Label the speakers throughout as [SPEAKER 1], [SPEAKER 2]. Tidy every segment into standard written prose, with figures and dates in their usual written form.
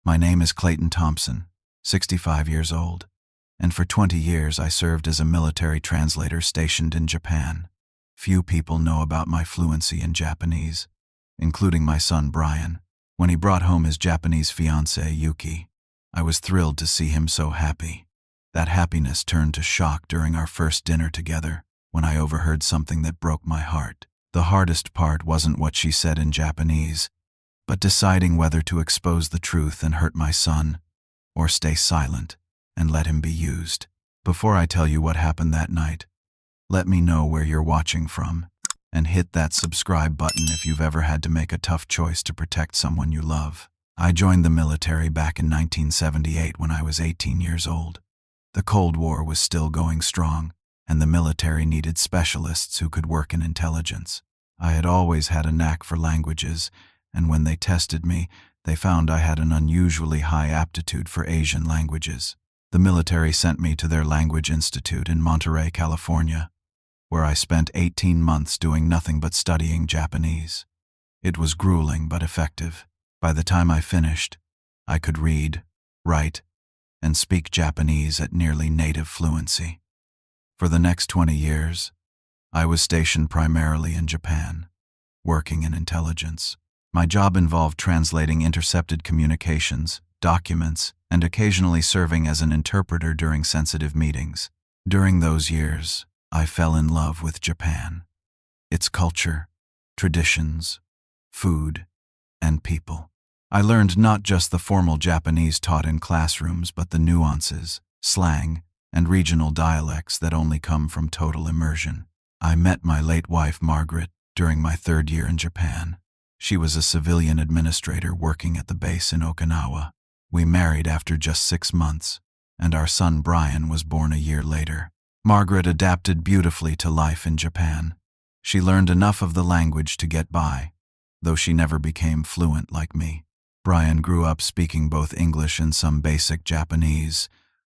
[SPEAKER 1] My name is Clayton Thompson, 65 years old, and for 20 years I served as a military translator stationed in Japan. Few people know about my fluency in Japanese, including my son Brian. When he brought home his Japanese fiancée, Yuki, I was thrilled to see him so happy. That happiness turned to shock during our first dinner together, when I overheard something that broke my heart. The hardest part wasn't what she said in Japanese, but deciding whether to expose the truth and hurt my son, or stay silent and let him be used. Before I tell you what happened that night, let me know where you're watching from, and hit that subscribe button if you've ever had to make a tough choice to protect someone you love. I joined the military back in 1978 when I was 18 years old. The Cold War was still going strong, and the military needed specialists who could work in intelligence. I had always had a knack for languages, and when they tested me, they found I had an unusually high aptitude for Asian languages. The military sent me to their language institute in Monterey, California, where I spent 18 months doing nothing but studying Japanese. It was grueling but effective. By the time I finished, I could read, write, and speak Japanese at nearly native fluency. For the next 20 years, I was stationed primarily in Japan, working in intelligence. My job involved translating intercepted communications, documents, and occasionally serving as an interpreter during sensitive meetings. During those years, I fell in love with Japan, its culture, traditions, food, and people. I learned not just the formal Japanese taught in classrooms, but the nuances, slang, and regional dialects that only come from total immersion. I met my late wife, Margaret, during my 3rd year in Japan. She was a civilian administrator working at the base in Okinawa. We married after just 6 months, and our son Brian was born a year later. Margaret adapted beautifully to life in Japan. She learned enough of the language to get by, though she never became fluent like me. Brian grew up speaking both English and some basic Japanese,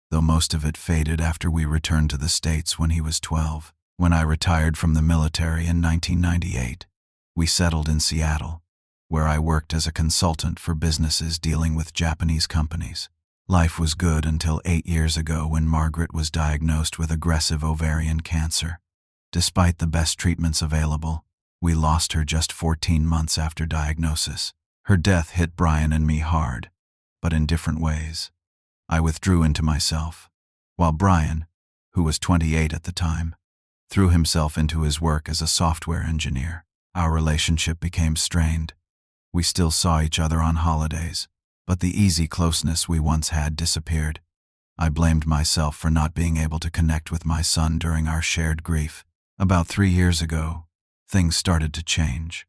[SPEAKER 1] though most of it faded after we returned to the States when he was 12. When I retired from the military in 1998, we settled in Seattle, where I worked as a consultant for businesses dealing with Japanese companies. Life was good until 8 years ago when Margaret was diagnosed with aggressive ovarian cancer. Despite the best treatments available, we lost her just 14 months after diagnosis. Her death hit Brian and me hard, but in different ways. I withdrew into myself, while Brian, who was 28 at the time, threw himself into his work as a software engineer. Our relationship became strained. We still saw each other on holidays, but the easy closeness we once had disappeared. I blamed myself for not being able to connect with my son during our shared grief. About 3 years ago, things started to change.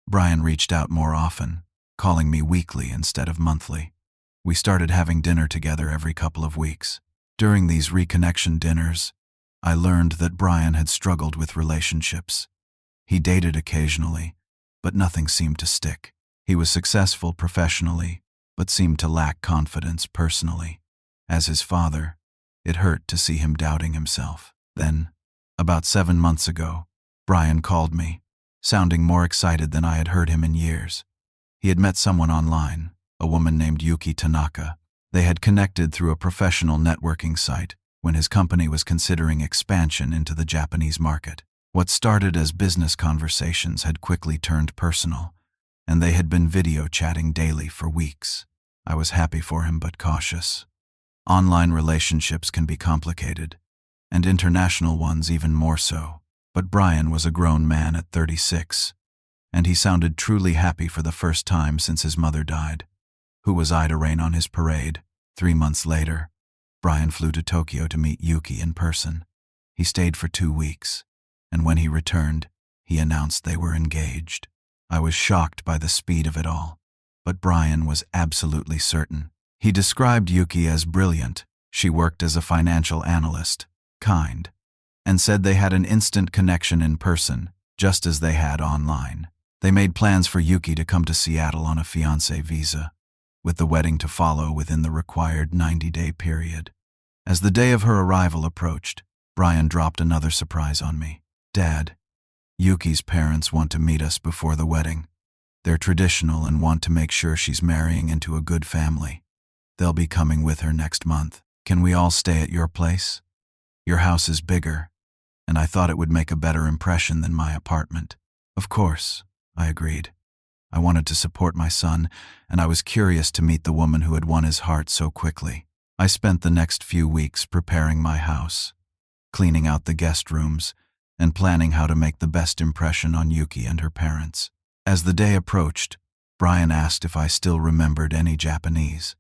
[SPEAKER 1] Brian reached out more often, calling me weekly instead of monthly. We started having dinner together every couple of weeks. During these reconnection dinners, I learned that Brian had struggled with relationships. He dated occasionally, but nothing seemed to stick. He was successful professionally, but seemed to lack confidence personally. As his father, it hurt to see him doubting himself. Then, about 7 months ago, Brian called me, sounding more excited than I had heard him in years. He had met someone online, a woman named Yuki Tanaka. They had connected through a professional networking site when his company was considering expansion into the Japanese market. What started as business conversations had quickly turned personal, and they had been video chatting daily for weeks. I was happy for him but cautious. Online relationships can be complicated, and international ones even more so. But Brian was a grown man at 36, and he sounded truly happy for the first time since his mother died. Who was I to rain on his parade? 3 months later, Brian flew to Tokyo to meet Yuki in person. He stayed for 2 weeks, and when he returned, he announced they were engaged. I was shocked by the speed of it all, but Brian was absolutely certain. He described Yuki as brilliant. She worked as a financial analyst, kind, and said they had an instant connection in person, just as they had online. They made plans for Yuki to come to Seattle on a fiancé visa, with the wedding to follow within the required 90-day period. As the day of her arrival approached, Brian dropped another surprise on me. "Dad, Yuki's parents want to meet us before the wedding. They're traditional and want to make sure she's marrying into a good family." They'll be coming with her next month. Can we all stay at your place? Your house is bigger, and I thought it would make a better impression than my apartment. Of course, I agreed. I wanted to support my son, and I was curious to meet the woman who had won his heart so quickly. I spent the next few weeks preparing my house, cleaning out the guest rooms, and planning how to make the best impression on Yuki and her parents. As the day approached, Brian asked if I still remembered any Japanese.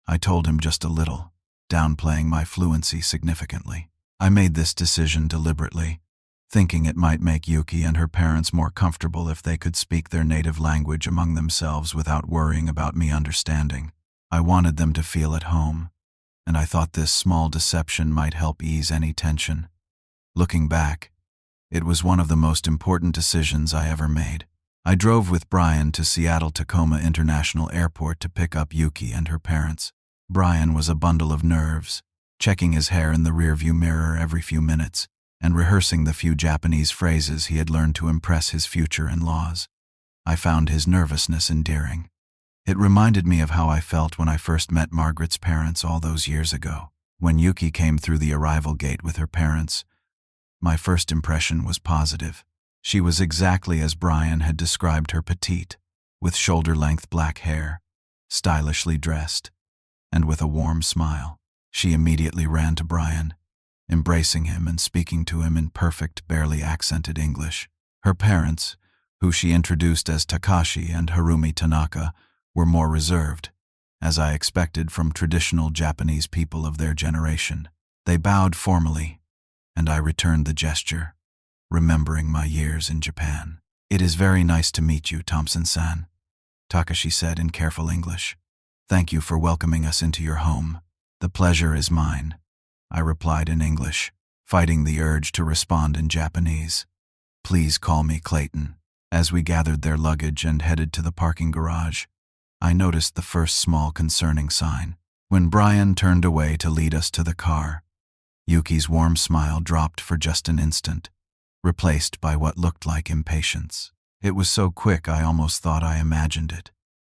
[SPEAKER 1] I told him just a little, downplaying my fluency significantly. I made this decision deliberately, thinking it might make Yuki and her parents more comfortable if they could speak their native language among themselves without worrying about me understanding. I wanted them to feel at home, and I thought this small deception might help ease any tension. Looking back, it was one of the most important decisions I ever made. I drove with Brian to Seattle-Tacoma International Airport to pick up Yuki and her parents. Brian was a bundle of nerves, checking his hair in the rearview mirror every few minutes and rehearsing the few Japanese phrases he had learned to impress his future in-laws. I found his nervousness endearing. It reminded me of how I felt when I first met Margaret's parents all those years ago. When Yuki came through the arrival gate with her parents, my first impression was positive. She was exactly as Brian had described her, petite, with shoulder-length black hair, stylishly dressed, and with a warm smile. She immediately ran to Brian, embracing him and speaking to him in perfect, barely accented English. Her parents, who she introduced as Takashi and Harumi Tanaka, were more reserved, as I expected from traditional Japanese people of their generation. They bowed formally, and I returned the gesture, remembering my years in Japan. "It is very nice to meet you, Thompson-san," Takashi said in careful English. "Thank you for welcoming us into your home." "The pleasure is mine," I replied in English, fighting the urge to respond in Japanese. "Please call me Clayton." As we gathered their luggage and headed to the parking garage, I noticed the first small concerning sign. When Brian turned away to lead us to the car, Yuki's warm smile dropped for just an instant, replaced by what looked like impatience. It was so quick I almost thought I imagined it.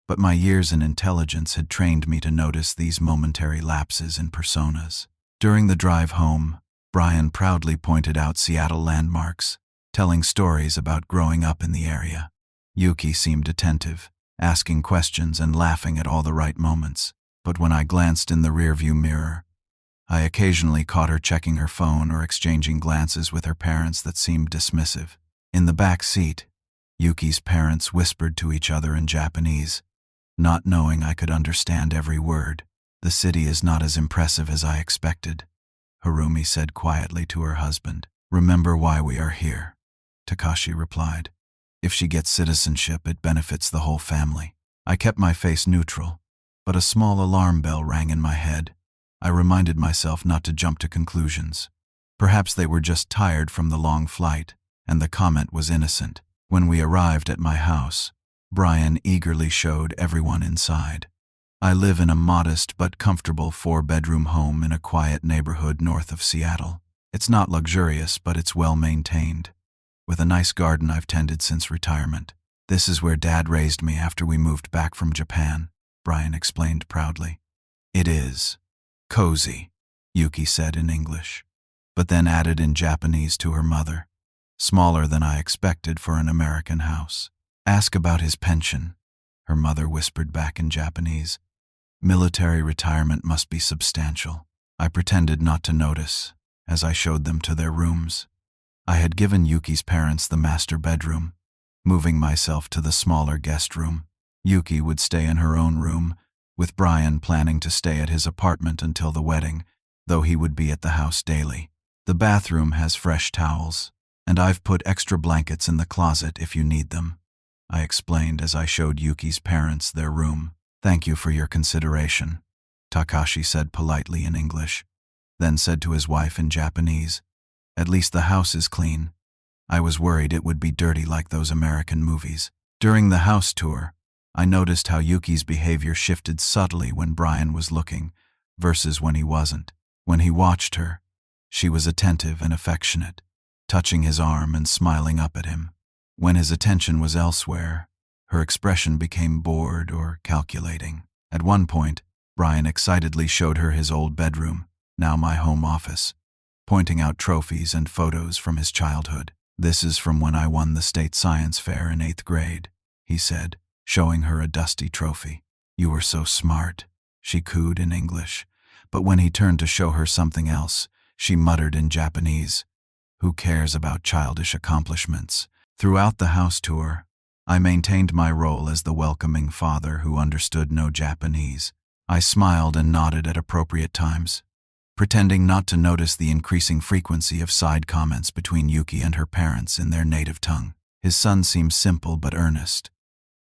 [SPEAKER 1] But my years in intelligence had trained me to notice these momentary lapses in personas. During the drive home, Brian proudly pointed out Seattle landmarks, telling stories about growing up in the area. Yuki seemed attentive, asking questions and laughing at all the right moments. But when I glanced in the rearview mirror, I occasionally caught her checking her phone or exchanging glances with her parents that seemed dismissive. In the back seat, Yuki's parents whispered to each other in Japanese, not knowing I could understand every word. "The city is not as impressive as I expected," Harumi said quietly to her husband. "Remember why we are here," Takashi replied. "If she gets citizenship, it benefits the whole family." I kept my face neutral, but a small alarm bell rang in my head. I reminded myself not to jump to conclusions. Perhaps they were just tired from the long flight, and the comment was innocent. When we arrived at my house, Brian eagerly showed everyone inside. I live in a modest but comfortable 4-bedroom home in a quiet neighborhood north of Seattle. It's not luxurious, but it's well maintained, with a nice garden I've tended since retirement. "This is where Dad raised me after we moved back from Japan," Brian explained proudly. "It is cozy," Yuki said in English, but then added in Japanese to her mother, "Smaller than I expected for an American house." "Ask about his pension," her mother whispered back in Japanese. "Military retirement must be substantial." I pretended not to notice as I showed them to their rooms. I had given Yuki's parents the master bedroom, moving myself to the smaller guest room. Yuki would stay in her own room, with Brian planning to stay at his apartment until the wedding, though he would be at the house daily. "The bathroom has fresh towels, and I've put extra blankets in the closet if you need them," I explained as I showed Yuki's parents their room. "Thank you for your consideration," Takashi said politely in English, then said to his wife in Japanese, "At least the house is clean. I was worried it would be dirty like those American movies." During the house tour, I noticed how Yuki's behavior shifted subtly when Brian was looking, versus when he wasn't. When he watched her, she was attentive and affectionate, touching his arm and smiling up at him. When his attention was elsewhere, her expression became bored or calculating. At one point, Brian excitedly showed her his old bedroom, now my home office, pointing out trophies and photos from his childhood. "This is from when I won the state science fair in 8th grade, he said, showing her a dusty trophy. "You were so smart," she cooed in English, but when he turned to show her something else, she muttered in Japanese, "Who cares about childish accomplishments?" Throughout the house tour, I maintained my role as the welcoming father who understood no Japanese. I smiled and nodded at appropriate times, pretending not to notice the increasing frequency of side comments between Yuki and her parents in their native tongue. "His son seems simple but earnest,"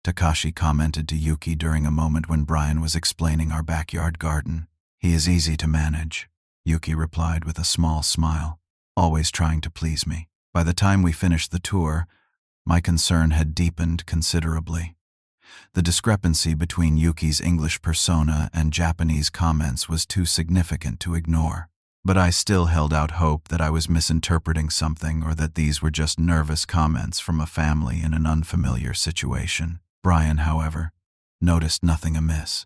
[SPEAKER 1] Takashi commented to Yuki during a moment when Brian was explaining our backyard garden. "He is easy to manage," Yuki replied with a small smile, always trying to please me. By the time we finished the tour, my concern had deepened considerably. The discrepancy between Yuki's English persona and Japanese comments was too significant to ignore. But I still held out hope that I was misinterpreting something or that these were just nervous comments from a family in an unfamiliar situation. Brian, however, noticed nothing amiss.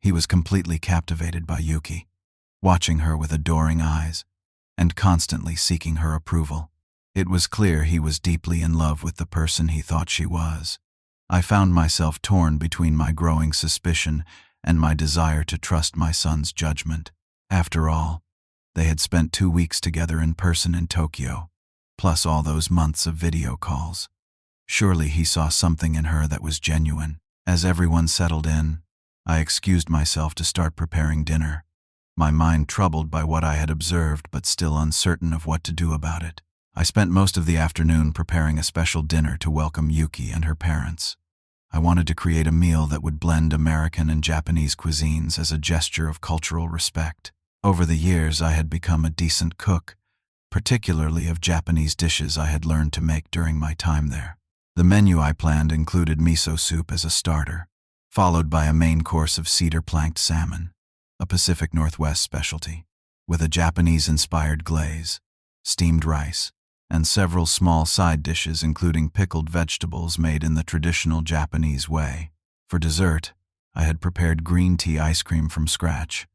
[SPEAKER 1] He was completely captivated by Yuki, watching her with adoring eyes and constantly seeking her approval. It was clear he was deeply in love with the person he thought she was. I found myself torn between my growing suspicion and my desire to trust my son's judgment. After all, they had spent 2 weeks together in person in Tokyo, plus all those months of video calls. Surely he saw something in her that was genuine. As everyone settled in, I excused myself to start preparing dinner, my mind troubled by what I had observed but still uncertain of what to do about it. I spent most of the afternoon preparing a special dinner to welcome Yuki and her parents. I wanted to create a meal that would blend American and Japanese cuisines as a gesture of cultural respect. Over the years, I had become a decent cook, particularly of Japanese dishes I had learned to make during my time there. The menu I planned included miso soup as a starter, followed by a main course of cedar-planked salmon, a Pacific Northwest specialty, with a Japanese-inspired glaze, steamed rice, and several small side dishes including pickled vegetables made in the traditional Japanese way. For dessert, I had prepared green tea ice cream from scratch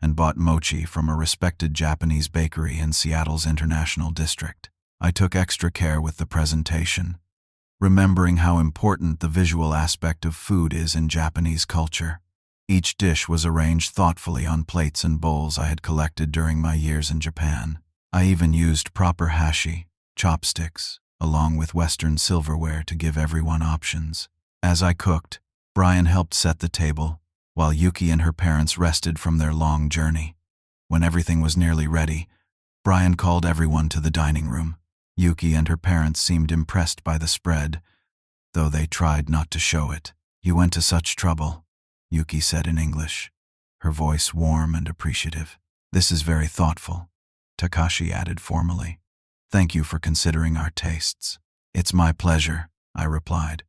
[SPEAKER 1] and bought mochi from a respected Japanese bakery in Seattle's International District. I took extra care with the presentation, remembering how important the visual aspect of food is in Japanese culture. Each dish was arranged thoughtfully on plates and bowls I had collected during my years in Japan. I even used proper hashi, chopsticks, along with Western silverware to give everyone options. As I cooked, Brian helped set the table, while Yuki and her parents rested from their long journey. When everything was nearly ready, Brian called everyone to the dining room. Yuki and her parents seemed impressed by the spread, though they tried not to show it. "You went to such trouble," Yuki said in English, her voice warm and appreciative. "This is very thoughtful," Takashi added formally. "Thank you for considering our tastes." "It's my pleasure," I replied.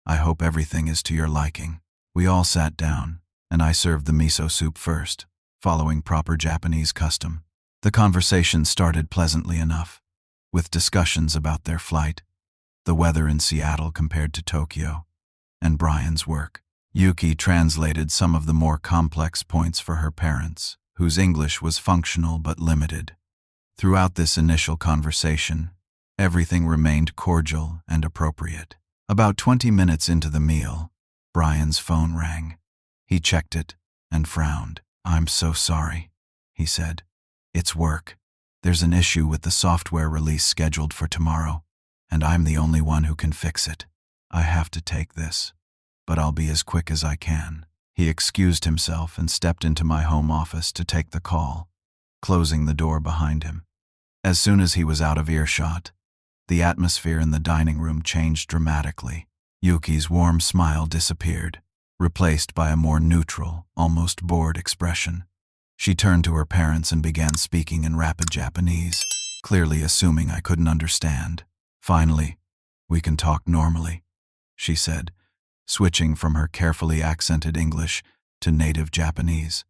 [SPEAKER 1] "I hope everything is to your liking." We all sat down, and I served the miso soup first, following proper Japanese custom. The conversation started pleasantly enough, with discussions about their flight, the weather in Seattle compared to Tokyo, and Brian's work. Yuki translated some of the more complex points for her parents, whose English was functional but limited. Throughout this initial conversation, everything remained cordial and appropriate. About 20 minutes into the meal, Brian's phone rang. He checked it and frowned. "I'm so sorry," he said. "It's work. There's an issue with the software release scheduled for tomorrow, and I'm the only one who can fix it. I have to take this, but I'll be as quick as I can." He excused himself and stepped into my home office to take the call, closing the door behind him. As soon as he was out of earshot, the atmosphere in the dining room changed dramatically. Yuki's warm smile disappeared, replaced by a more neutral, almost bored expression. She turned to her parents and began speaking in rapid Japanese, clearly assuming I couldn't understand. "Finally, we can talk normally," she said, switching from her carefully accented English to native Japanese.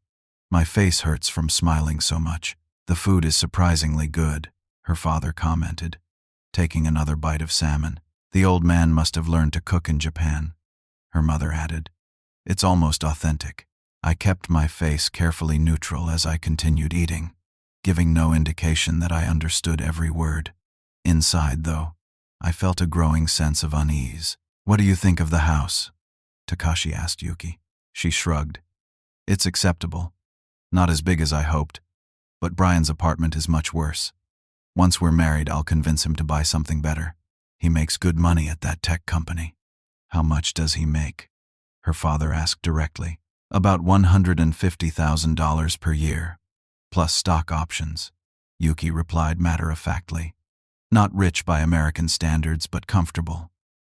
[SPEAKER 1] "My face hurts from smiling so much." "The food is surprisingly good," her father commented, taking another bite of salmon. "The old man must have learned to cook in Japan," her mother added. "It's almost authentic." I kept my face carefully neutral as I continued eating, giving no indication that I understood every word. Inside, though, I felt a growing sense of unease. "What do you think of the house?" Takashi asked Yuki. She shrugged. "It's acceptable. Not as big as I hoped, but Brian's apartment is much worse. Once we're married, I'll convince him to buy something better. He makes good money at that tech company." "How much does he make?" her father asked directly. "About $150,000 per year, plus stock options," Yuki replied matter-of-factly. "Not rich by American standards, but comfortable.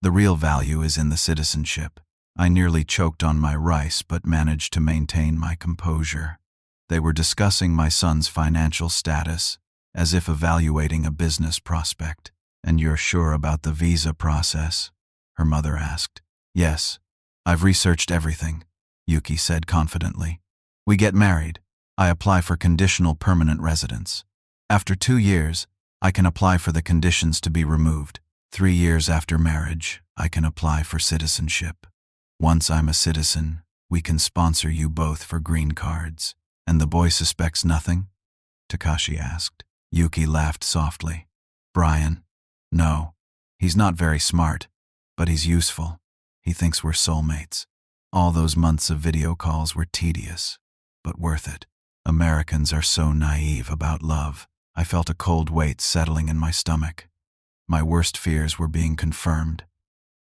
[SPEAKER 1] The real value is in the citizenship." I nearly choked on my rice but managed to maintain my composure. They were discussing my son's financial status, as if evaluating a business prospect. "And you're sure about the visa process?" her mother asked. "Yes, I've researched everything," Yuki said confidently. "We get married. I apply for conditional permanent residence. After 2 years, I can apply for the conditions to be removed. 3 years after marriage, I can apply for citizenship. Once I'm a citizen, we can sponsor you both for green cards." "And the boy suspects nothing?" Takashi asked. Yuki laughed softly. "Brian? No. He's not very smart, but he's useful. He thinks we're soulmates. All those months of video calls were tedious, but worth it. Americans are so naive about love." I felt a cold weight settling in my stomach. My worst fears were being confirmed.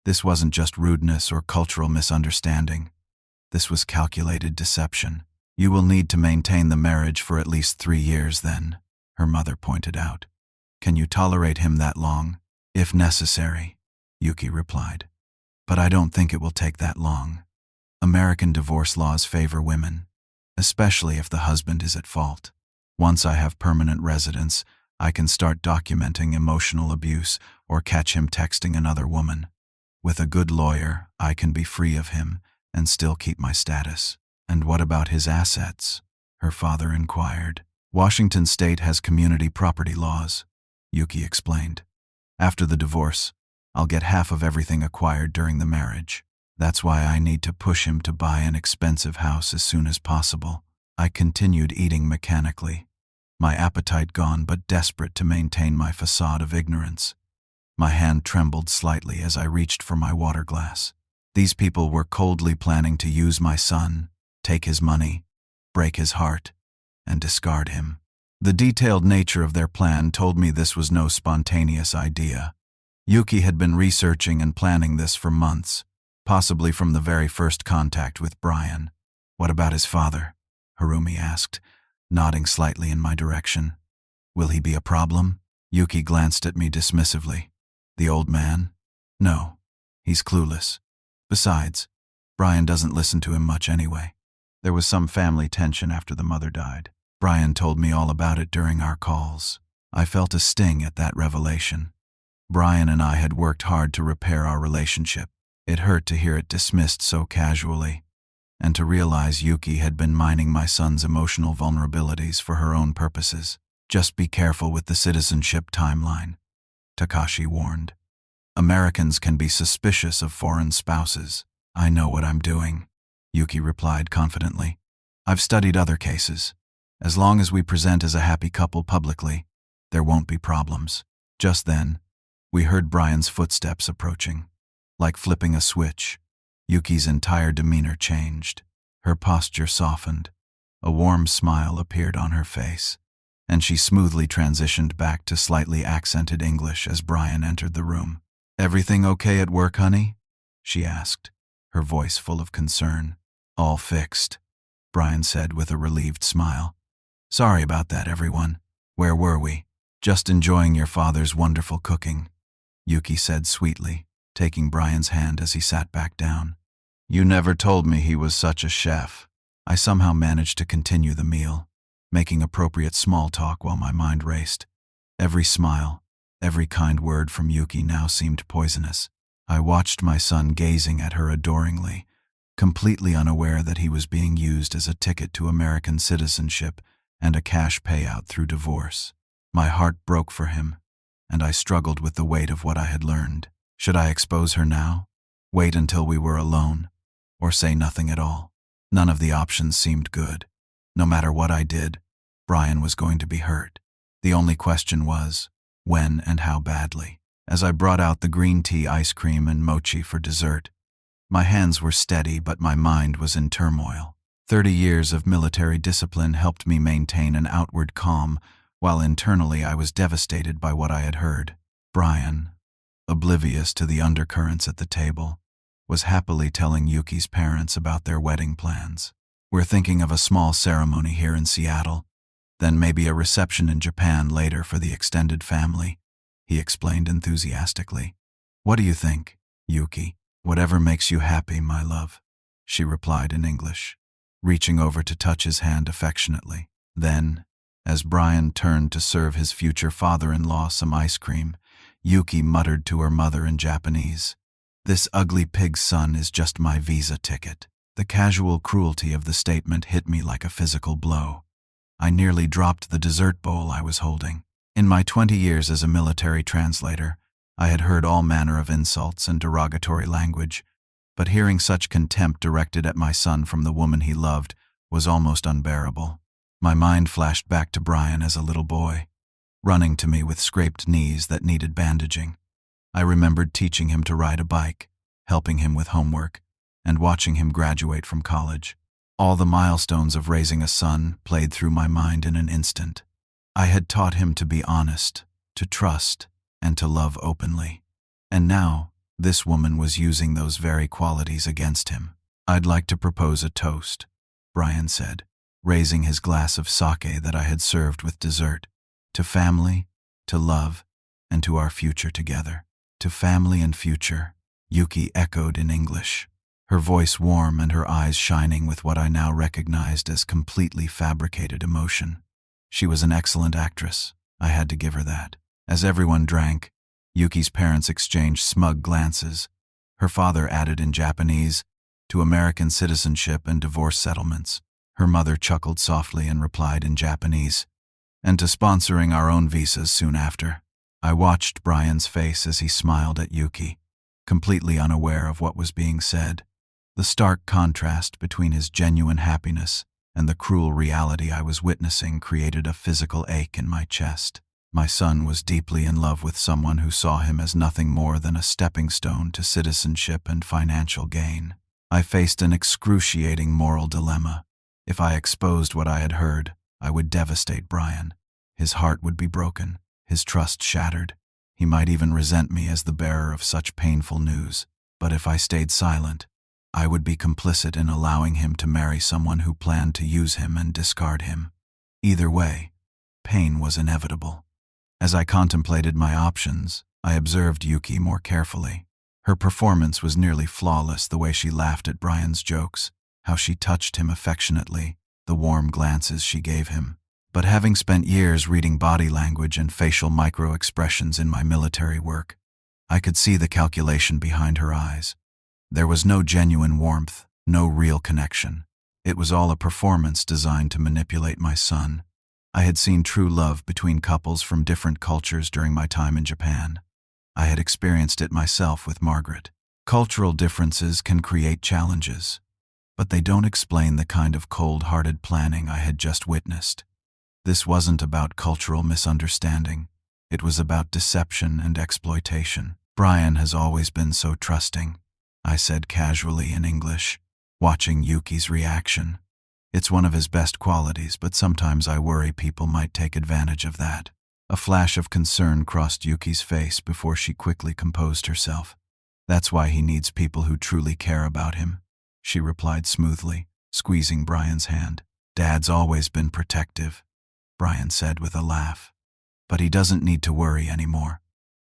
[SPEAKER 1] This wasn't just rudeness or cultural misunderstanding. This was calculated deception. "You will need to maintain the marriage for at least 3 years then," her mother pointed out. "Can you tolerate him that long?" "If necessary," Yuki replied. "But I don't think it will take that long. American divorce laws favor women, especially if the husband is at fault. Once I have permanent residence, I can start documenting emotional abuse or catch him texting another woman. With a good lawyer, I can be free of him and still keep my status." "And what about his assets?" her father inquired. "Washington state has community property laws," Yuki explained. "After the divorce, I'll get half of everything acquired during the marriage. That's why I need to push him to buy an expensive house as soon as possible." I continued eating mechanically, my appetite gone but desperate to maintain my facade of ignorance. My hand trembled slightly as I reached for my water glass. These people were coldly planning to use my son, take his money, break his heart, and discard him. The detailed nature of their plan told me this was no spontaneous idea. Yuki had been researching and planning this for months, possibly from the very first contact with Brian. "What about his father?" Harumi asked, nodding slightly in my direction. "Will he be a problem?" Yuki glanced at me dismissively. "The old man? No, he's clueless. Besides, Brian doesn't listen to him much anyway." There was some family tension after the mother died. Brian told me all about it during our calls. I felt a sting at that revelation. Brian and I had worked hard to repair our relationship. It hurt to hear it dismissed so casually, and to realize Yuki had been mining my son's emotional vulnerabilities for her own purposes. "Just be careful with the citizenship timeline," Takashi warned. "Americans can be suspicious of foreign spouses." "I know what I'm doing," Yuki replied confidently. "I've studied other cases. As long as we present as a happy couple publicly, there won't be problems." Just then, we heard Brian's footsteps approaching. Like flipping a switch, Yuki's entire demeanor changed. Her posture softened. A warm smile appeared on her face, and she smoothly transitioned back to slightly accented English as Brian entered the room. "Everything okay at work, honey?" she asked, her voice full of concern. "All fixed," Brian said with a relieved smile. "Sorry about that, everyone. Where were we?" "Just enjoying your father's wonderful cooking," Yuki said sweetly, taking Brian's hand as he sat back down. "You never told me he was such a chef." I somehow managed to continue the meal, making appropriate small talk while my mind raced. Every smile, every kind word from Yuki now seemed poisonous. I watched my son gazing at her adoringly, completely unaware that he was being used as a ticket to American citizenship and a cash payout through divorce. My heart broke for him, and I struggled with the weight of what I had learned. Should I expose her now? Wait until we were alone? Or say nothing at all? None of the options seemed good. No matter what I did, Brian was going to be hurt. The only question was, when and how badly. As I brought out the green tea ice cream and mochi for dessert, my hands were steady but my mind was in turmoil. 30 years of military discipline helped me maintain an outward calm, while internally I was devastated by what I had heard. Brian, oblivious to the undercurrents at the table, was happily telling Yuki's parents about their wedding plans. "We're thinking of a small ceremony here in Seattle, then maybe a reception in Japan later for the extended family," he explained enthusiastically. "What do you think, Yuki?" "Whatever makes you happy, my love," she replied in English, reaching over to touch his hand affectionately. Then, as Brian turned to serve his future father-in-law some ice cream, Yuki muttered to her mother in Japanese, "This ugly pig's son is just my visa ticket." The casual cruelty of the statement hit me like a physical blow. I nearly dropped the dessert bowl I was holding. In my 20 years as a military translator, I had heard all manner of insults and derogatory language, but hearing such contempt directed at my son from the woman he loved was almost unbearable. My mind flashed back to Brian as a little boy, running to me with scraped knees that needed bandaging. I remembered teaching him to ride a bike, helping him with homework, and watching him graduate from college. All the milestones of raising a son played through my mind in an instant. I had taught him to be honest, to trust, and to love openly. And now, this woman was using those very qualities against him. "I'd like to propose a toast," Brian said, raising his glass of sake that I had served with dessert. "To family, to love, and to our future together." "To family and future," Yuki echoed in English, her voice warm and her eyes shining with what I now recognized as completely fabricated emotion. She was an excellent actress. I had to give her that. As everyone drank, Yuki's parents exchanged smug glances. Her father added in Japanese, "To American citizenship and divorce settlements." Her mother chuckled softly and replied in Japanese, "And to sponsoring our own visas soon after." I watched Brian's face as he smiled at Yuki, completely unaware of what was being said. The stark contrast between his genuine happiness and the cruel reality I was witnessing created a physical ache in my chest. My son was deeply in love with someone who saw him as nothing more than a stepping stone to citizenship and financial gain. I faced an excruciating moral dilemma. If I exposed what I had heard, I would devastate Brian. His heart would be broken, his trust shattered. He might even resent me as the bearer of such painful news. But if I stayed silent, I would be complicit in allowing him to marry someone who planned to use him and discard him. Either way, pain was inevitable. As I contemplated my options, I observed Yuki more carefully. Her performance was nearly flawless, the way she laughed at Brian's jokes, how she touched him affectionately, the warm glances she gave him. But having spent years reading body language and facial micro-expressions in my military work, I could see the calculation behind her eyes. There was no genuine warmth, no real connection. It was all a performance designed to manipulate my son. I had seen true love between couples from different cultures during my time in Japan. I had experienced it myself with Margaret. Cultural differences can create challenges, but they don't explain the kind of cold-hearted planning I had just witnessed. This wasn't about cultural misunderstanding. It was about deception and exploitation. "Brian has always been so trusting," I said casually in English, watching Yuki's reaction. "It's one of his best qualities, but sometimes I worry people might take advantage of that." A flash of concern crossed Yuki's face before she quickly composed herself. "That's why he needs people who truly care about him," she replied smoothly, squeezing Brian's hand. "Dad's always been protective," Brian said with a laugh. "But he doesn't need to worry anymore.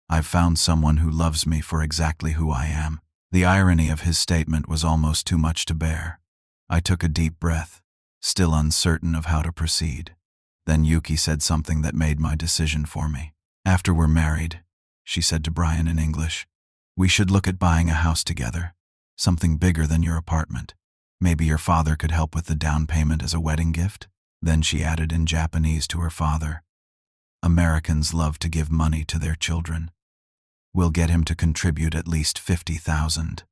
[SPEAKER 1] I've found someone who loves me for exactly who I am." The irony of his statement was almost too much to bear. I took a deep breath, still uncertain of how to proceed. Then Yuki said something that made my decision for me. "After we're married," she said to Brian in English, "we should look at buying a house together, something bigger than your apartment. Maybe your father could help with the down payment as a wedding gift." Then she added in Japanese to her father, "Americans love to give money to their children. We'll get him to contribute at least 50,000.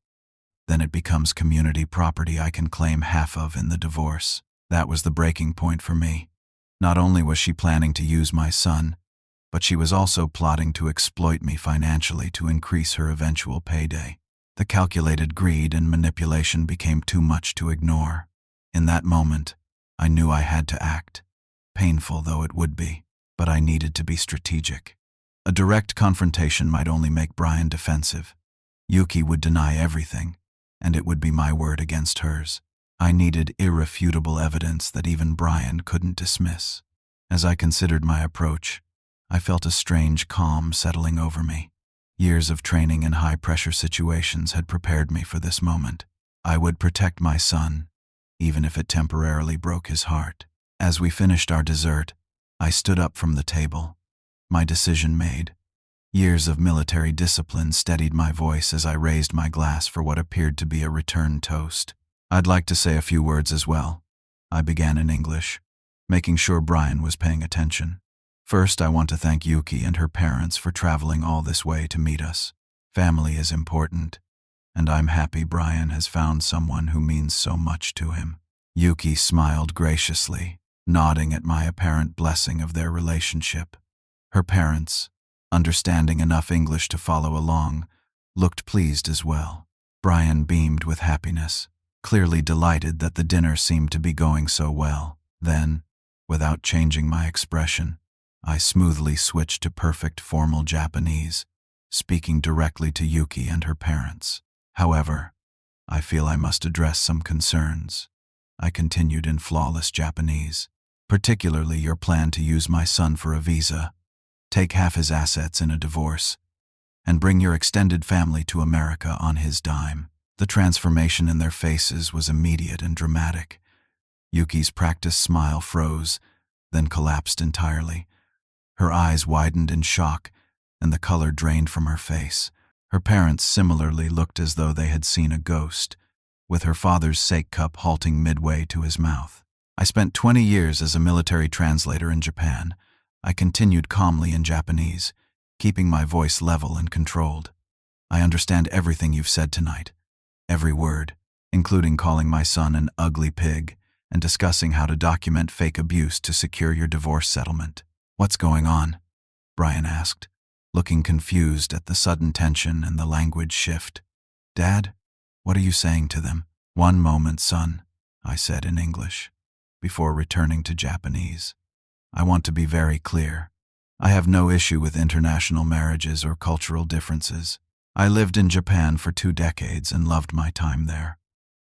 [SPEAKER 1] Then it becomes community property I can claim half of in the divorce. That was the breaking point for me. Not only was she planning to use my son, but she was also plotting to exploit me financially to increase her eventual payday. The calculated greed and manipulation became too much to ignore. In that moment, I knew I had to act. Painful though it would be, but I needed to be strategic. A direct confrontation might only make Brian defensive. Yuki would deny everything, and it would be my word against hers. I needed irrefutable evidence that even Brian couldn't dismiss. As I considered my approach, I felt a strange calm settling over me. Years of training in high-pressure situations had prepared me for this moment. I would protect my son, even if it temporarily broke his heart. As we finished our dessert, I stood up from the table, my decision made. Years of military discipline steadied my voice as I raised my glass for what appeared to be a return toast. I'd like to say a few words as well. I began in English, making sure Brian was paying attention. First, I want to thank Yuki and her parents for traveling all this way to meet us. Family is important, and I'm happy Brian has found someone who means so much to him. Yuki smiled graciously, nodding at my apparent blessing of their relationship. Her parents, understanding enough English to follow along, looked pleased as well. Brian beamed with happiness, clearly delighted that the dinner seemed to be going so well. Then, without changing my expression, I smoothly switched to perfect formal Japanese, speaking directly to Yuki and her parents. However, I feel I must address some concerns. I continued in flawless Japanese, particularly your plan to use my son for a visa, take half his assets in a divorce, and bring your extended family to America on his dime. The transformation in their faces was immediate and dramatic. Yuki's practiced smile froze, then collapsed entirely. Her eyes widened in shock, and the color drained from her face. Her parents similarly looked as though they had seen a ghost, with her father's sake cup halting midway to his mouth. I spent 20 years as a military translator in Japan. I continued calmly in Japanese, keeping my voice level and controlled. I understand everything you've said tonight. Every word, including calling my son an ugly pig and discussing how to document fake abuse to secure your divorce settlement. What's going on? Brian asked, looking confused at the sudden tension and the language shift. Dad, what are you saying to them? One moment, son, I said in English, before returning to Japanese. I want to be very clear. I have no issue with international marriages or cultural differences. I lived in Japan for 2 decades and loved my time there.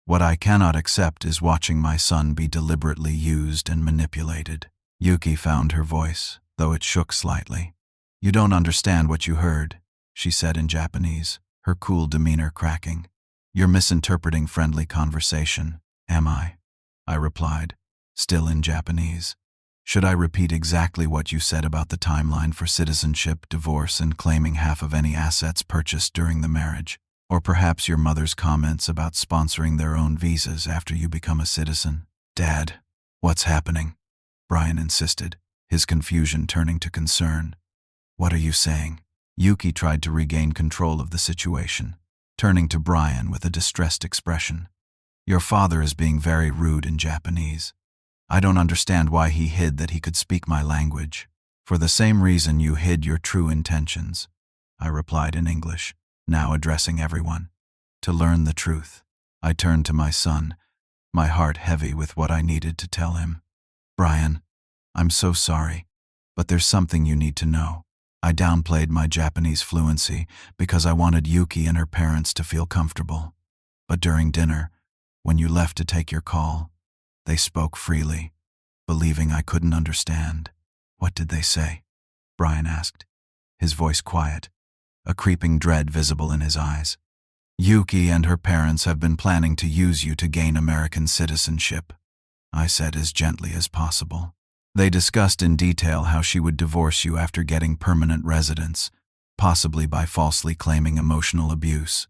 [SPEAKER 1] What I cannot accept is watching my son be deliberately used and manipulated. Yuki found her voice, though it shook slightly. You don't understand what you heard, she said in Japanese, her cool demeanor cracking. You're misinterpreting friendly conversation, am I? I replied, still in Japanese. Should I repeat exactly what you said about the timeline for citizenship, divorce, and claiming half of any assets purchased during the marriage? Or perhaps your mother's comments about sponsoring their own visas after you become a citizen? Dad, what's happening? Brian insisted, his confusion turning to concern. What are you saying? Yuki tried to regain control of the situation, turning to Brian with a distressed expression. Your father is being very rude in Japanese. I don't understand why he hid that he could speak my language. For the same reason you hid your true intentions, I replied in English, now addressing everyone. To learn the truth. I turned to my son, my heart heavy with what I needed to tell him. Brian, I'm so sorry, but there's something you need to know. I downplayed my Japanese fluency because I wanted Yuki and her parents to feel comfortable. But during dinner, when you left to take your call, they spoke freely, believing I couldn't understand. What did they say? Brian asked, his voice quiet, a creeping dread visible in his eyes. Yuki and her parents have been planning to use you to gain American citizenship, I said as gently as possible. They discussed in detail how she would divorce you after getting permanent residence, possibly by falsely claiming emotional abuse.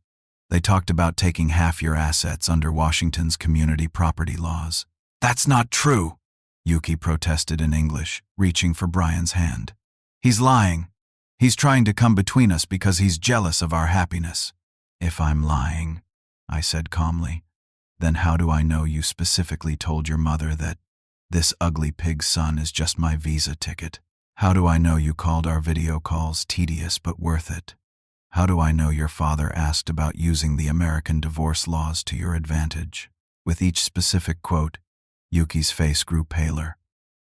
[SPEAKER 1] They talked about taking half your assets under Washington's community property laws. That's not true, Yuki protested in English, reaching for Brian's hand. He's lying. He's trying to come between us because he's jealous of our happiness. If I'm lying, I said calmly. Then how do I know you specifically told your mother that this ugly pig's son is just my visa ticket? How do I know you called our video calls tedious but worth it? How do I know your father asked about using the American divorce laws to your advantage? With each specific quote, Yuki's face grew paler.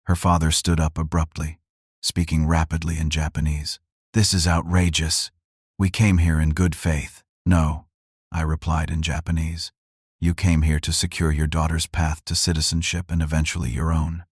[SPEAKER 1] Her father stood up abruptly, speaking rapidly in Japanese. This is outrageous. We came here in good faith. No, I replied in Japanese. You came here to secure your daughter's path to citizenship and eventually your own.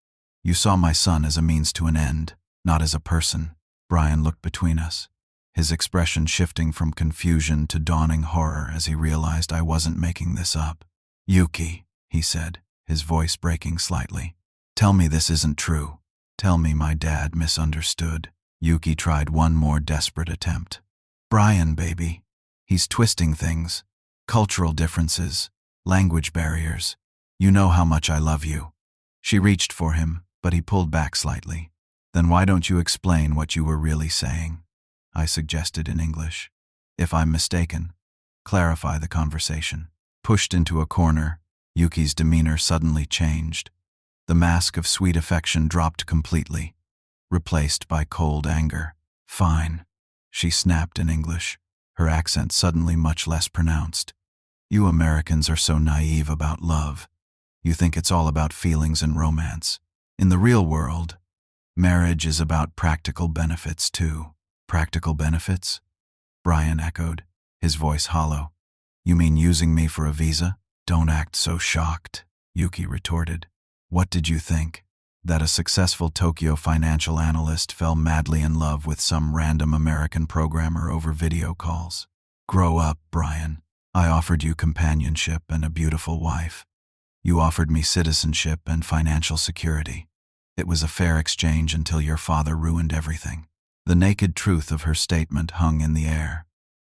[SPEAKER 1] You saw my son as a means to an end, not as a person. Brian looked between us, his expression shifting from confusion to dawning horror as he realized I wasn't making this up. Yuki, he said, his voice breaking slightly. Tell me this isn't true. Tell me my dad misunderstood. Yuki tried one more desperate attempt. Brian, baby. He's twisting things. Cultural differences. Language barriers. You know how much I love you. She reached for him, but he pulled back slightly. Then why don't you explain what you were really saying? I suggested in English. If I'm mistaken, clarify the conversation. Pushed into a corner, Yuki's demeanor suddenly changed. The mask of sweet affection dropped completely, replaced by cold anger. Fine, she snapped in English, her accent suddenly much less pronounced. You Americans are so naive about love. You think it's all about feelings and romance. In the real world, marriage is about practical benefits too. Practical benefits? Brian echoed, his voice hollow. You mean using me for a visa? Don't act so shocked, Yuki retorted. What did you think? That a successful Tokyo financial analyst fell madly in love with some random American programmer over video calls? Grow up, Brian. I offered you companionship and a beautiful wife. You offered me citizenship and financial security. It was a fair exchange until your father ruined everything. The naked truth of her statement hung in the air.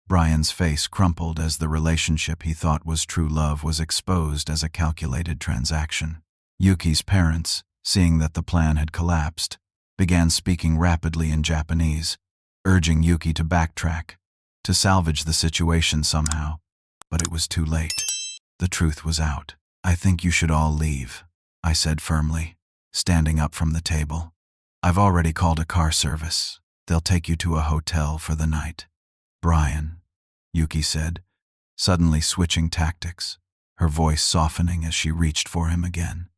[SPEAKER 1] Brian's face crumpled as the relationship he thought was true love was exposed as a calculated transaction. Yuki's parents, seeing that the plan had collapsed, began speaking rapidly in Japanese, urging Yuki to backtrack, to salvage the situation somehow. But it was too late. The truth was out. I think you should all leave, I said firmly, standing up from the table. I've already called a car service. They'll take you to a hotel for the night. Brian, Yuki said, suddenly switching tactics, her voice softening as she reached for him again.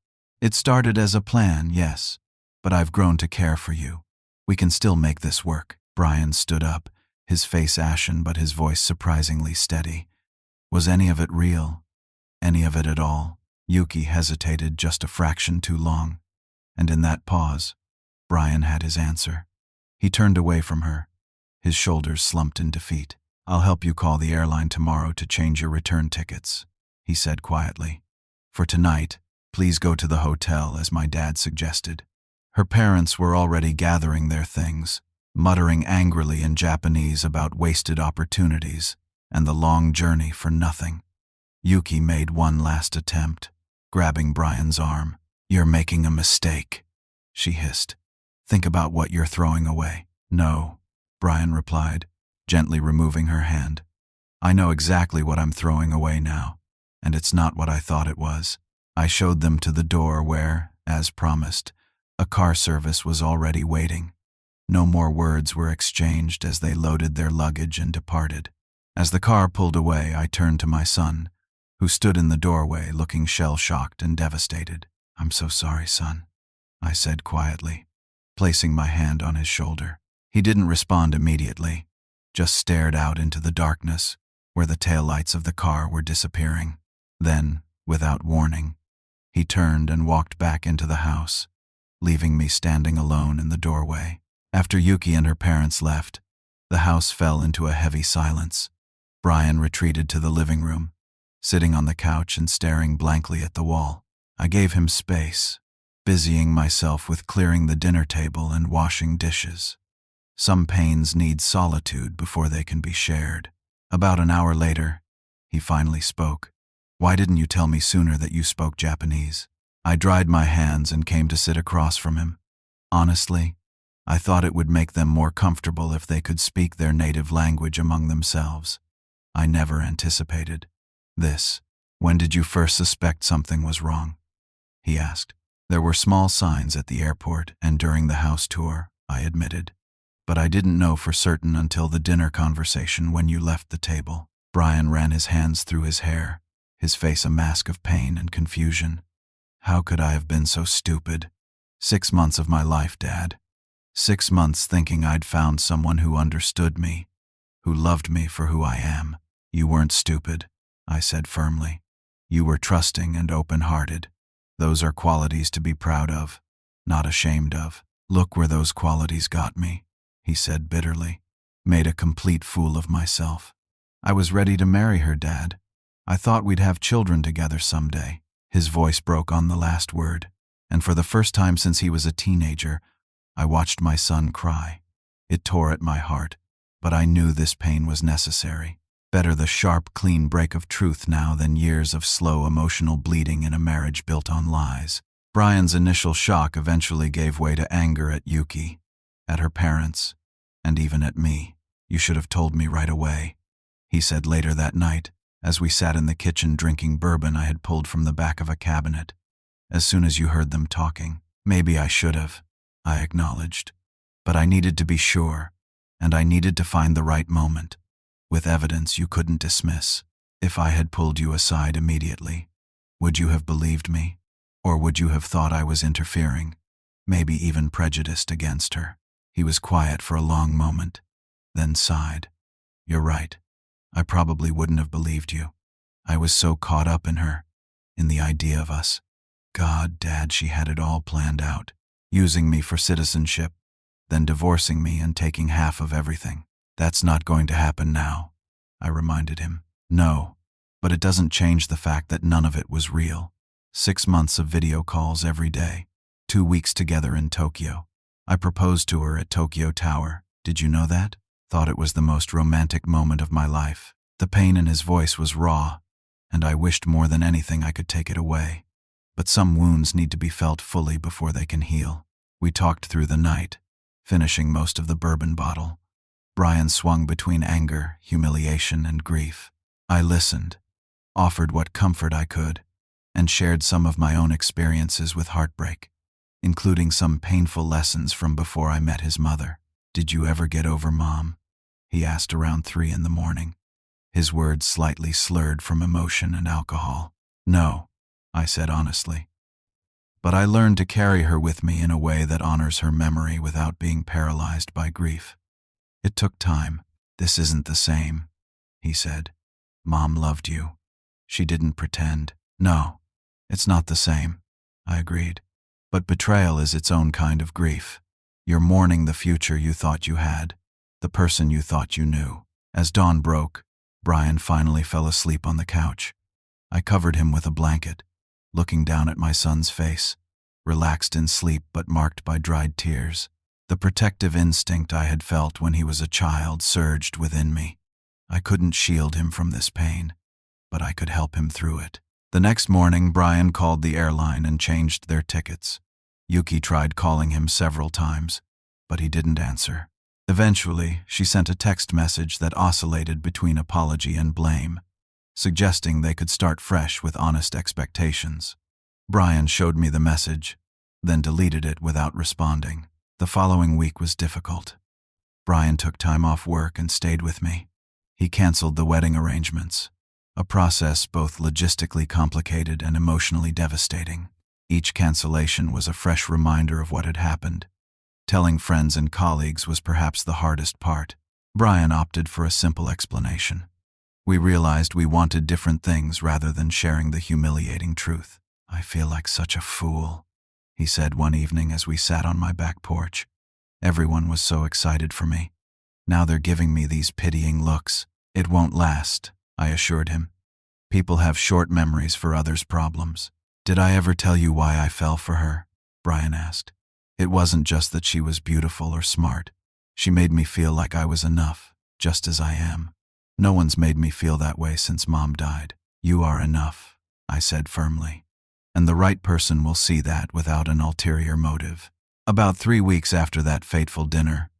[SPEAKER 1] It started as a plan, yes, but I've grown to care for you. We can still make this work. Brian stood up, his face ashen but his voice surprisingly steady. Was any of it real? Any of it at all? Yuki hesitated just a fraction too long, and in that pause, Brian had his answer. He turned away from her, his shoulders slumped in defeat. I'll help you call the airline tomorrow to change your return tickets, he said quietly. For tonight, please go to the hotel as my dad suggested. Her parents were already gathering their things, muttering angrily in Japanese about wasted opportunities and the long journey for nothing. Yuki made one last attempt, grabbing Brian's arm. You're making a mistake, she hissed. Think about what you're throwing away. No, Brian replied, gently removing her hand. I know exactly what I'm throwing away now, and it's not what I thought it was. I showed them to the door where, as promised, a car service was already waiting. No more words were exchanged as they loaded their luggage and departed. As the car pulled away, I turned to my son, who stood in the doorway looking shell-shocked and devastated. I'm so sorry, son, I said quietly, placing my hand on his shoulder. He didn't respond immediately, just stared out into the darkness where the taillights of the car were disappearing. Then, without warning, he turned and walked back into the house, leaving me standing alone in the doorway. After Yuki and her parents left, the house fell into a heavy silence. Brian retreated to the living room, sitting on the couch and staring blankly at the wall. I gave him space, busying myself with clearing the dinner table and washing dishes. Some pains need solitude before they can be shared. About an hour later, he finally spoke. Why didn't you tell me sooner that you spoke Japanese? I dried my hands and came to sit across from him. Honestly, I thought it would make them more comfortable if they could speak their native language among themselves. I never anticipated This. When did you first suspect something was wrong? He asked. There were small signs at the airport and during the house tour, I admitted. But I didn't know for certain until the dinner conversation when you left the table. Brian ran his hands through his hair, his face a mask of pain and confusion. How could I have been so stupid? 6 months of my life, Dad. 6 months thinking I'd found someone who understood me, who loved me for who I am. You weren't stupid, I said firmly. You were trusting and open-hearted. Those are qualities to be proud of, not ashamed of. Look where those qualities got me, he said bitterly. Made a complete fool of myself. I was ready to marry her, Dad. I thought we'd have children together someday. His voice broke on the last word, and for the first time since he was a teenager, I watched my son cry. It tore at my heart, but I knew this pain was necessary. Better the sharp, clean break of truth now than years of slow, emotional bleeding in a marriage built on lies. Brian's initial shock eventually gave way to anger at Yuki, at her parents, and even at me. You should have told me right away, he said later that night, as we sat in the kitchen drinking bourbon I had pulled from the back of a cabinet. As soon as you heard them talking. Maybe I should have, I acknowledged. But I needed to be sure, and I needed to find the right moment, with evidence you couldn't dismiss. If I had pulled you aside immediately, would you have believed me? Or would you have thought I was interfering, maybe even prejudiced against her? He was quiet for a long moment, then sighed. You're right. I probably wouldn't have believed you. I was so caught up in her, in the idea of us. God, Dad, she had it all planned out, using me for citizenship, then divorcing me and taking half of everything. That's not going to happen now, I reminded him. No, but it doesn't change the fact that none of it was real. 6 months of video calls every day, 2 weeks together in Tokyo. I proposed to her at Tokyo Tower. Did you know that? Thought it was the most romantic moment of my life. The pain in his voice was raw, and I wished more than anything I could take it away. But some wounds need to be felt fully before they can heal. We talked through the night, finishing most of the bourbon bottle. Brian swung between anger, humiliation, and grief. I listened, offered what comfort I could, and shared some of my own experiences with heartbreak, including some painful lessons from before I met his mother. Did you ever get over Mom? He asked around 3 in the morning, his words slightly slurred from emotion and alcohol. No, I said honestly. But I learned to carry her with me in a way that honors her memory without being paralyzed by grief. It took time. This isn't the same, he said. Mom loved you. She didn't pretend. No, it's not the same, I agreed. But betrayal is its own kind of grief. You're mourning the future you thought you had, the person you thought you knew. As dawn broke, Brian finally fell asleep on the couch. I covered him with a blanket, looking down at my son's face, relaxed in sleep but marked by dried tears. The protective instinct I had felt when he was a child surged within me. I couldn't shield him from this pain, but I could help him through it. The next morning, Brian called the airline and changed their tickets. Yuki tried calling him several times, but he didn't answer. Eventually, she sent a text message that oscillated between apology and blame, suggesting they could start fresh with honest expectations. Brian showed me the message, then deleted it without responding. The following week was difficult. Brian took time off work and stayed with me. He canceled the wedding arrangements, a process both logistically complicated and emotionally devastating. Each cancellation was a fresh reminder of what had happened. Telling friends and colleagues was perhaps the hardest part. Brian opted for a simple explanation. We realized we wanted different things rather than sharing the humiliating truth. I feel like such a fool, he said one evening as we sat on my back porch. Everyone was so excited for me. Now they're giving me these pitying looks. It won't last, I assured him. People have short memories for others' problems. Did I ever tell you why I fell for her? Brian asked. It wasn't just that she was beautiful or smart. She made me feel like I was enough, just as I am. No one's made me feel that way since Mom died. You are enough, I said firmly. And the right person will see that without an ulterior motive. About 3 weeks after that fateful dinner,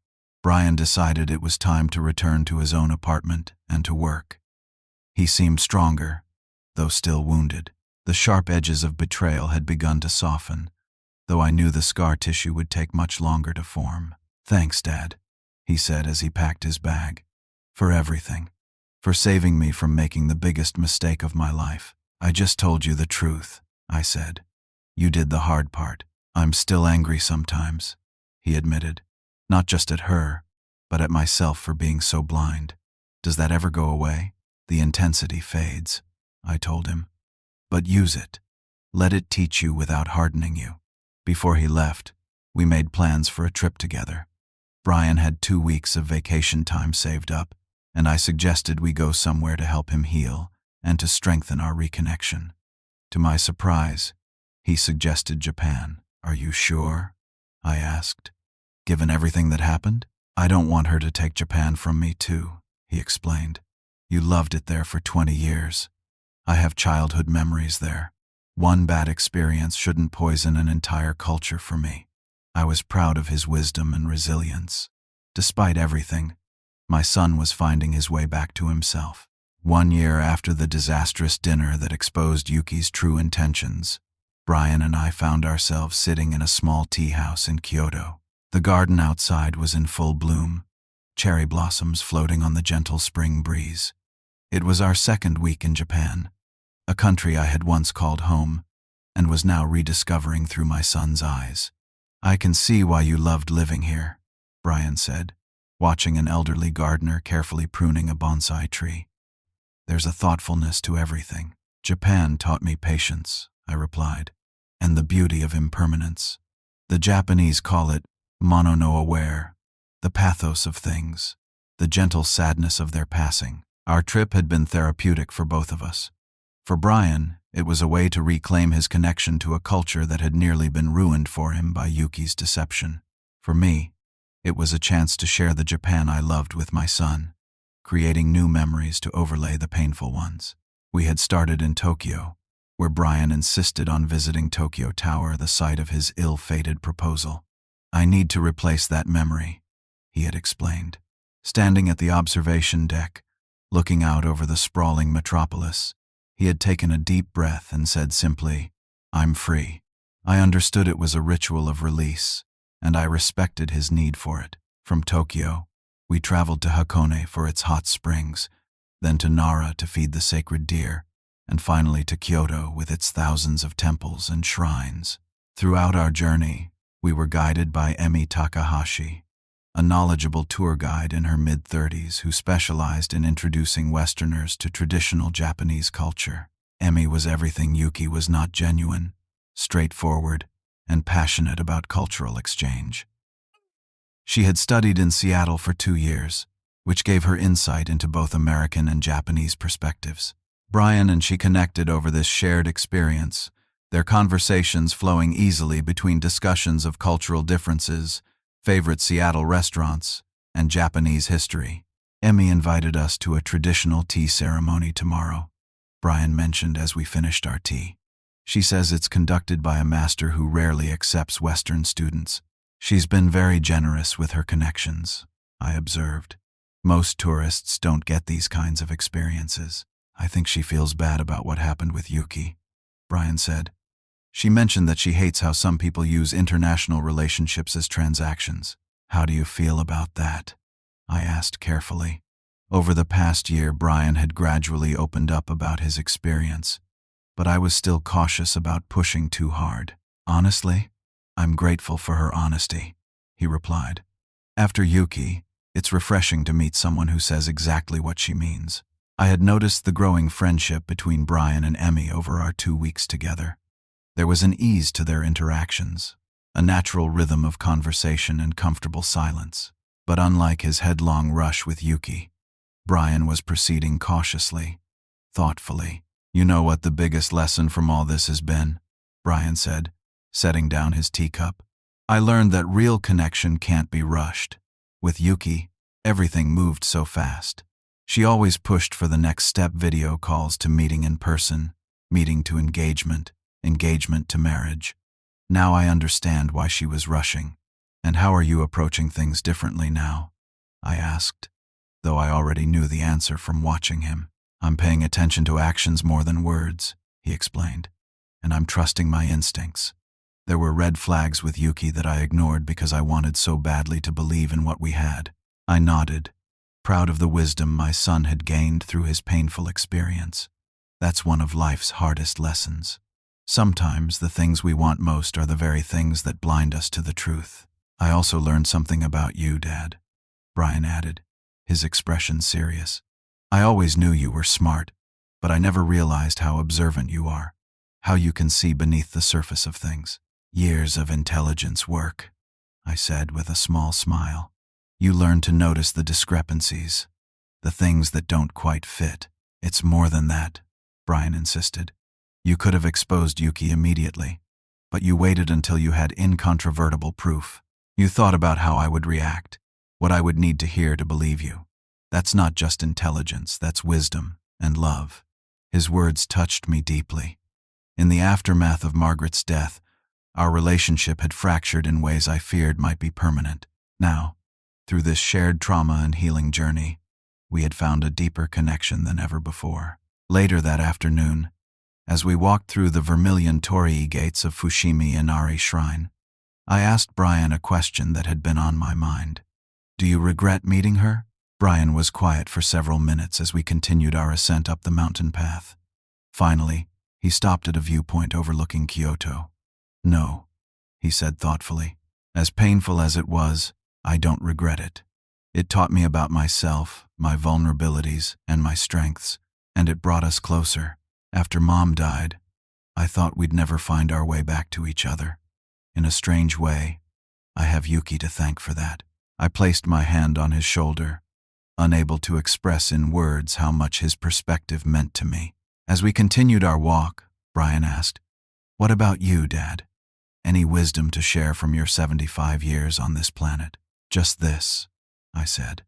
[SPEAKER 1] Brian decided it was time to return to his own apartment and to work. He seemed stronger, though still wounded. The sharp edges of betrayal had begun to soften, though I knew the scar tissue would take much longer to form. "Thanks, Dad," he said as he packed his bag. "For everything. For saving me from making the biggest mistake of my life." "I just told you the truth," I said. "You did the hard part." "I'm still angry sometimes," he admitted. "Not just at her, but at myself for being so blind." "Does that ever go away?" "The intensity fades," I told him. "But use it. Let it teach you without hardening you." Before he left, we made plans for a trip together. Brian had 2 weeks of vacation time saved up, and I suggested we go somewhere to help him heal and to strengthen our reconnection. To my surprise, he suggested Japan. "Are you sure?" I asked. "Given everything that happened? I don't want her to take Japan from me too," he explained. "You loved it there for 20 years. I have childhood memories there. One bad experience shouldn't poison an entire culture for me." I was proud of his wisdom and resilience. Despite everything, my son was finding his way back to himself. 1 year after the disastrous dinner that exposed Yuki's true intentions, Brian and I found ourselves sitting in a small tea house in Kyoto. The garden outside was in full bloom, cherry blossoms floating on the gentle spring breeze. It was our 2nd week in Japan, a country I had once called home and was now rediscovering through my son's eyes. "I can see why you loved living here," Brian said, watching an elderly gardener carefully pruning a bonsai tree. "There's a thoughtfulness to everything." "Japan taught me patience," I replied, "and the beauty of impermanence. The Japanese call it mono no aware, the pathos of things, the gentle sadness of their passing." Our trip had been therapeutic for both of us. For Brian, it was a way to reclaim his connection to a culture that had nearly been ruined for him by Yuki's deception. For me, it was a chance to share the Japan I loved with my son, creating new memories to overlay the painful ones. We had started in Tokyo, where Brian insisted on visiting Tokyo Tower, the site of his ill-fated proposal. "I need to replace that memory," he had explained. Standing at the observation deck, looking out over the sprawling metropolis, he had taken a deep breath and said simply, "I'm free." I understood it was a ritual of release, and I respected his need for it. From Tokyo, we traveled to Hakone for its hot springs, then to Nara to feed the sacred deer, and finally to Kyoto with its thousands of temples and shrines. Throughout our journey, we were guided by Emi Takahashi, a knowledgeable tour guide in her mid-30s who specialized in introducing Westerners to traditional Japanese culture. Emi was everything Yuki was not: genuine, straightforward, and passionate about cultural exchange. She had studied in Seattle for 2 years, which gave her insight into both American and Japanese perspectives. Brian and she connected over this shared experience, their conversations flowing easily between discussions of cultural differences, favorite Seattle restaurants, and Japanese history. "Emi invited us to a traditional tea ceremony tomorrow," Brian mentioned as we finished our tea. "She says it's conducted by a master who rarely accepts Western students. She's been very generous with her connections," I observed. "Most tourists don't get these kinds of experiences." "I think she feels bad about what happened with Yuki," Brian said. "She mentioned that she hates how some people use international relationships as transactions." "How do you feel about that?" I asked carefully. Over the past year, Brian had gradually opened up about his experience, but I was still cautious about pushing too hard. "Honestly, I'm grateful for her honesty," he replied. "After Yuki, it's refreshing to meet someone who says exactly what she means." I had noticed the growing friendship between Brian and Emi over our 2 weeks together. There was an ease to their interactions, a natural rhythm of conversation and comfortable silence. But unlike his headlong rush with Yuki, Brian was proceeding cautiously, thoughtfully. "You know what the biggest lesson from all this has been?" Brian said, setting down his teacup. "I learned that real connection can't be rushed. With Yuki, everything moved so fast. She always pushed for the next step: video calls to meeting in person, meeting to engagement, engagement to marriage. Now I understand why she was rushing." "And how are you approaching things differently now?" I asked, though I already knew the answer from watching him. I'm paying attention to actions more than words, he explained, and I'm trusting my instincts. There were red flags with Yuki that I ignored because I wanted so badly to believe in what we had. I nodded, proud of the wisdom my son had gained through his painful experience. That's one of life's hardest lessons. Sometimes the things we want most are the very things that blind us to the truth. I also learned something about you, Dad, Brian added, his expression serious. I always knew you were smart, but I never realized how observant you are, how you can see beneath the surface of things. Years of intelligence work, I said with a small smile. You learn to notice the discrepancies, the things that don't quite fit. It's more than that, Brian insisted. You could have exposed Yuki immediately, but you waited until you had incontrovertible proof. You thought about how I would react, what I would need to hear to believe you. That's not just intelligence, that's wisdom and love. His words touched me deeply. In the aftermath of Margaret's death, our relationship had fractured in ways I feared might be permanent. Now, through this shared trauma and healing journey, we had found a deeper connection than ever before. Later that afternoon, as we walked through the vermilion torii gates of Fushimi Inari Shrine, I asked Brian a question that had been on my mind. Do you regret meeting her? Brian was quiet for several minutes as we continued our ascent up the mountain path. Finally, he stopped at a viewpoint overlooking Kyoto. No, he said thoughtfully. As painful as it was, I don't regret it. It taught me about myself, my vulnerabilities, and my strengths, and it brought us closer. After Mom died, I thought we'd never find our way back to each other. In a strange way, I have Yuki to thank for that. I placed my hand on his shoulder, unable to express in words how much his perspective meant to me. As we continued our walk, Brian asked, "What about you, Dad? Any wisdom to share from your 75 years on this planet?" "Just this," I said.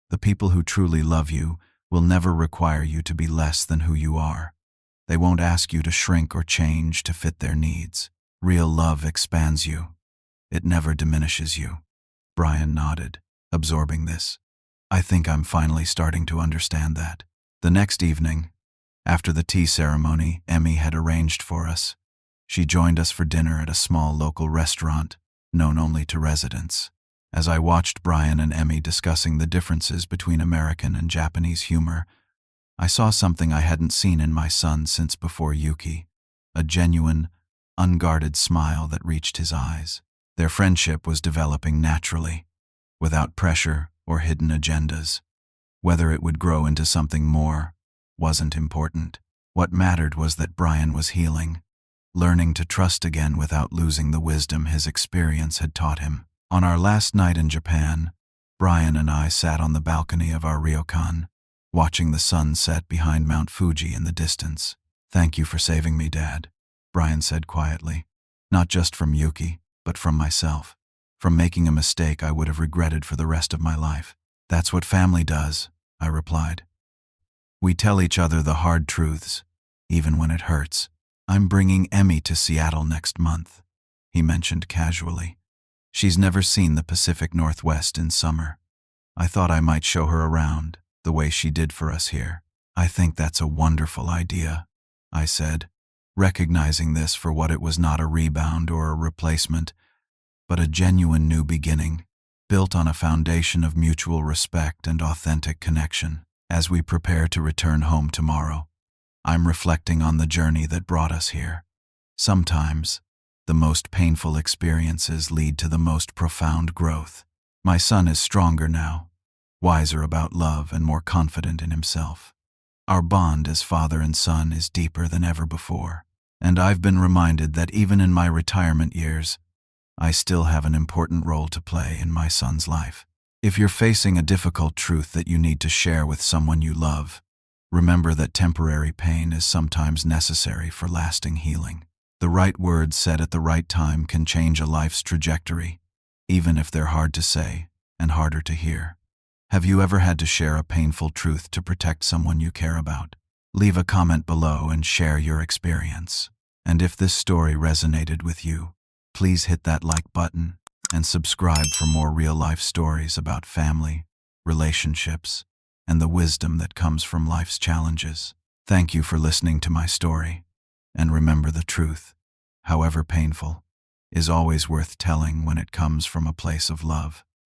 [SPEAKER 1] "The people who truly love you will never require you to be less than who you are. They won't ask you to shrink or change to fit their needs. Real love expands you. It never diminishes you." Brian nodded, absorbing this. I think I'm finally starting to understand that. The next evening, after the tea ceremony Emmy had arranged for us, she joined us for dinner at a small local restaurant, known only to residents. As I watched Brian and Emmy discussing the differences between American and Japanese humor, I saw something I hadn't seen in my son since before Yuki, a genuine, unguarded smile that reached his eyes. Their friendship was developing naturally, without pressure or hidden agendas. Whether it would grow into something more wasn't important. What mattered was that Brian was healing, learning to trust again without losing the wisdom his experience had taught him. On our last night in Japan, Brian and I sat on the balcony of our ryokan, watching the sun set behind Mount Fuji in the distance. "Thank you for saving me, Dad," Brian said quietly. "Not just from Yuki, but from myself. From making a mistake I would have regretted for the rest of my life." "That's what family does," I replied. "We tell each other the hard truths, even when it hurts." "I'm bringing Emmy to Seattle next month," he mentioned casually. "She's never seen the Pacific Northwest in summer. I thought I might show her around, the way she did for us here." "I think that's a wonderful idea," I said, recognizing this for what it was: not a rebound or a replacement, but a genuine new beginning, built on a foundation of mutual respect and authentic connection. As we prepare to return home tomorrow, I'm reflecting on the journey that brought us here. Sometimes, the most painful experiences lead to the most profound growth. My son is stronger now, wiser about love and more confident in himself. Our bond as father and son is deeper than ever before, and I've been reminded that even in my retirement years, I still have an important role to play in my son's life. If you're facing a difficult truth that you need to share with someone you love, remember that temporary pain is sometimes necessary for lasting healing. The right words said at the right time can change a life's trajectory, even if they're hard to say and harder to hear. Have you ever had to share a painful truth to protect someone you care about? Leave a comment below and share your experience. And if this story resonated with you, please hit that like button and subscribe for more real-life stories about family, relationships, and the wisdom that comes from life's challenges. Thank you for listening to my story, and remember, the truth, however painful, is always worth telling when it comes from a place of love.